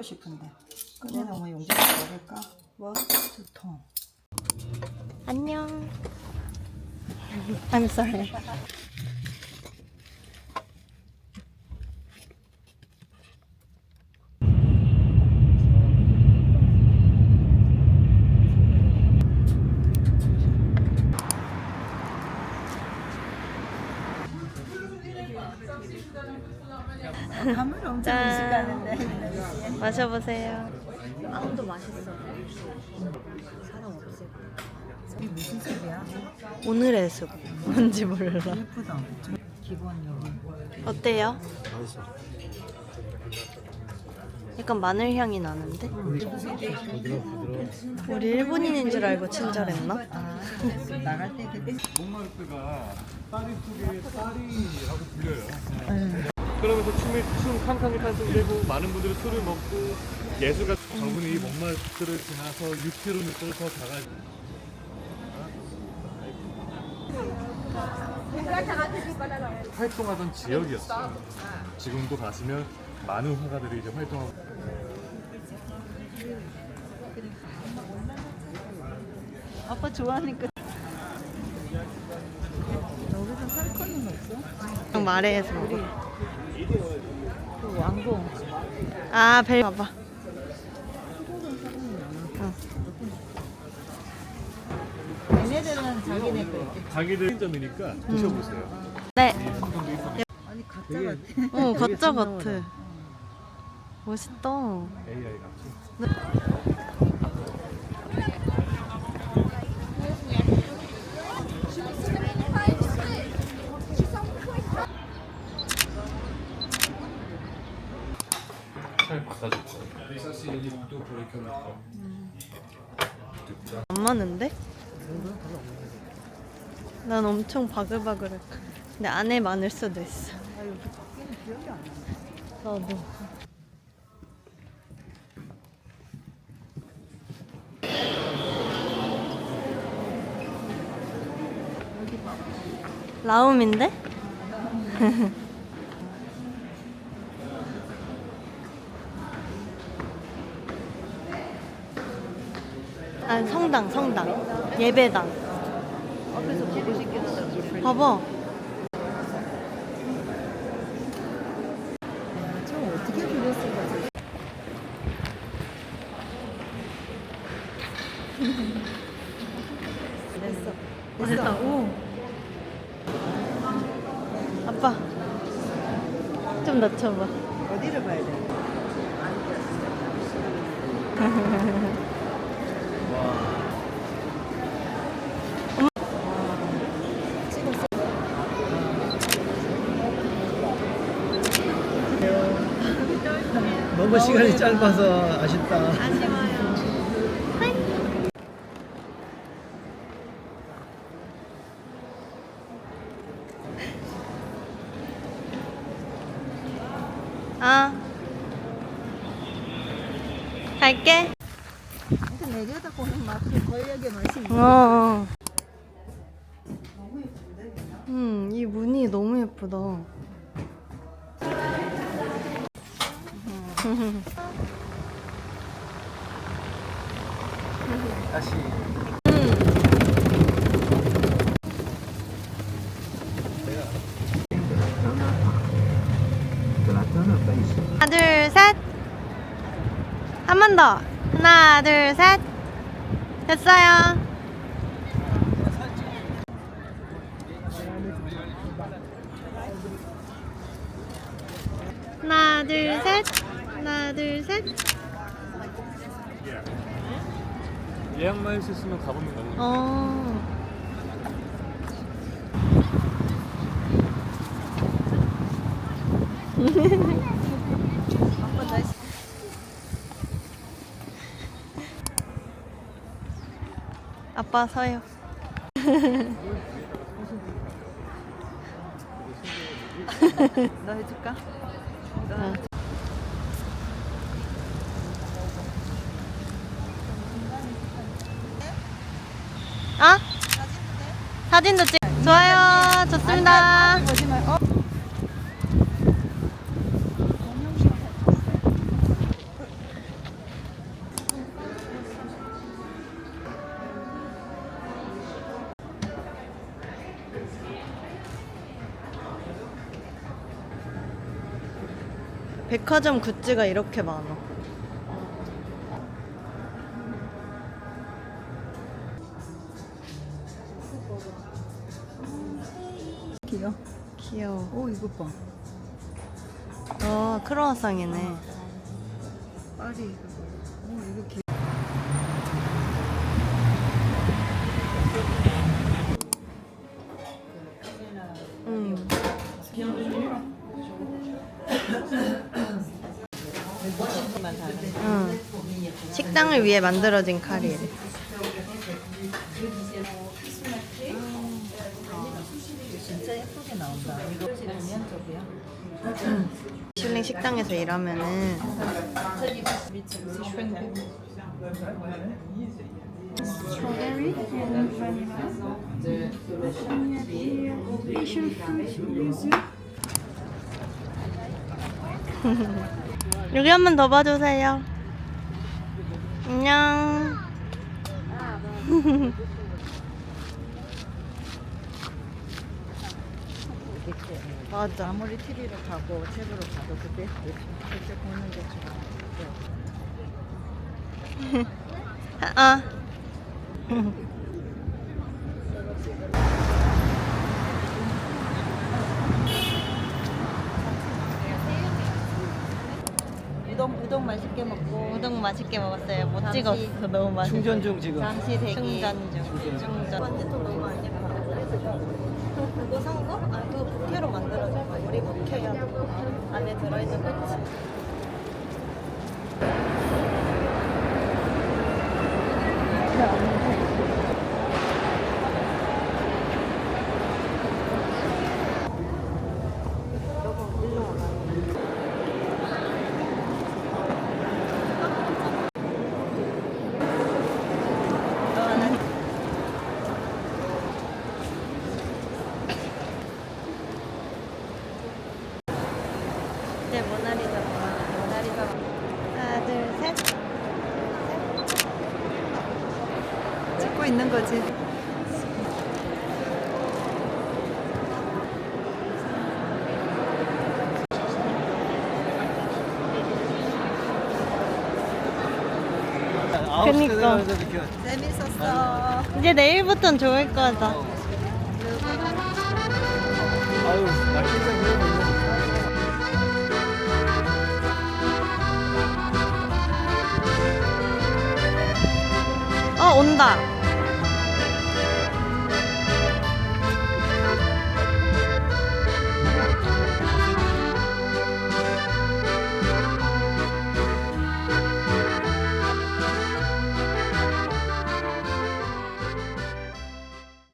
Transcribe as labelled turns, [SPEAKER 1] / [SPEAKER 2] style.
[SPEAKER 1] 싶은데 꺼내서 뭐 용기를 먹을까? 뭐 두통.
[SPEAKER 2] 안녕. I'm sorry.
[SPEAKER 1] 감을 엄청 의식하는데.
[SPEAKER 2] 마셔보세요.
[SPEAKER 1] 아무도 맛있어. 사람 없어. 이게 무슨 술이야?
[SPEAKER 2] 오늘의 숲. 뭔지 몰라.
[SPEAKER 1] 예쁘다. 기본 여기.
[SPEAKER 2] 어때요? 약간 마늘 향이 나는데? 우리 일본인인 줄 알고 친절했나?
[SPEAKER 1] 나갈 때 그때.
[SPEAKER 3] 몽마르트가 파리 속의 파리라고 불려요. 그러면서 춤 칸칸이 탄생되고 많은 분들이 술을 먹고 예술가 저분이 몽마르트를 지나서 6km를 더 가가지고 활동하던 지역이었어요. 지금도 가시면 많은 화가들이 이제 활동하고.
[SPEAKER 1] 아빠 좋아하니까. 여기서 살 거는 없어?
[SPEAKER 2] 그냥 말해서 먹어.
[SPEAKER 1] 그 왕궁.
[SPEAKER 2] 아, 벨 봐봐.
[SPEAKER 1] 얘네들은 자기네 거 있겠지.
[SPEAKER 3] 자기들 점이니까 드셔보세요.
[SPEAKER 2] 네.
[SPEAKER 1] 아니 가짜 같아.
[SPEAKER 2] 어, 가짜 같아. 멋있다.
[SPEAKER 3] AI 같이. 잘 바꿔줬어.
[SPEAKER 2] 안 맞는데? 난 엄청 바글바글해. 근데 안에 많을 수도 있어. 나도. 라움인데? 아, 성당. 예배당.
[SPEAKER 1] 앞에서 보고 싶긴 하다.
[SPEAKER 2] 봐봐.
[SPEAKER 1] 좀 어떻게 그렸을까? 됐어.
[SPEAKER 2] 오. 아빠. 좀 낮춰봐.
[SPEAKER 1] 어디를 봐야 돼?
[SPEAKER 4] 너무 시간이 짧아서 아쉽다.
[SPEAKER 2] 아쉬워요. 아. 갈게.
[SPEAKER 1] 근데 내려다 보는 맛이 권력의 맛이 있네.
[SPEAKER 2] 어. 이 무늬 너무 예쁘다.
[SPEAKER 4] 다시.
[SPEAKER 2] 하나, 둘, 셋. 한 번 더. 하나, 둘, 셋. 됐어요. 하나, 둘, 셋. 하나, 둘, 셋.
[SPEAKER 3] 예약만 했었으면 가보면 가는 거.
[SPEAKER 2] 어.
[SPEAKER 1] 아빠 날씨.
[SPEAKER 2] 아빠 서요.
[SPEAKER 1] 너 해줄까?
[SPEAKER 2] 어. 아? 사진도 찍. 좋아요. 좋습니다.
[SPEAKER 1] 보지 말.
[SPEAKER 2] 백화점 굿즈가 이렇게 많아.
[SPEAKER 1] 귀여워.
[SPEAKER 2] 귀여워.
[SPEAKER 1] 오, 이거 봐.
[SPEAKER 2] 크로와상이네.
[SPEAKER 1] 파리 이거. 오, 이거 귀여워.
[SPEAKER 2] 음. 응. 식당을 위해 만들어진 카리래.
[SPEAKER 1] 진짜 예쁘게 나온다. 이거 보면 저기야.
[SPEAKER 2] 슐링 식당에서 일하면은
[SPEAKER 5] strawberry and vanilla. Passion fruit yuzu.
[SPEAKER 2] 여기 한 번 더 봐주세요. 안녕. 맞아.
[SPEAKER 1] 아무리 TV로 가고 탭으로 가도 그때 그때 보는 게 좋아.
[SPEAKER 2] 아.
[SPEAKER 1] 우동 맛있게 먹고.
[SPEAKER 2] 우동 맛있게 먹었어요. 못
[SPEAKER 1] 잠시
[SPEAKER 2] 찍었어. 너무 맛있어.
[SPEAKER 4] 충전 중 지금.
[SPEAKER 1] 잠시 대기.
[SPEAKER 2] 충전 중. 충전. 완전 또 너무 안 예뻐. 그거 산 거? 아, 그거 부케로 만들어준 거. 우리 부케야. 안에 들어있는 꽃이. 네, 모나리자. 모나리자. 하나, 둘, 셋.
[SPEAKER 1] 찍고 있는 거지.
[SPEAKER 2] 그니까.
[SPEAKER 1] 재밌었어.
[SPEAKER 2] 이제 내일부터는 좋을 거다.
[SPEAKER 4] 아유, 나 진짜 그러고
[SPEAKER 2] 온다.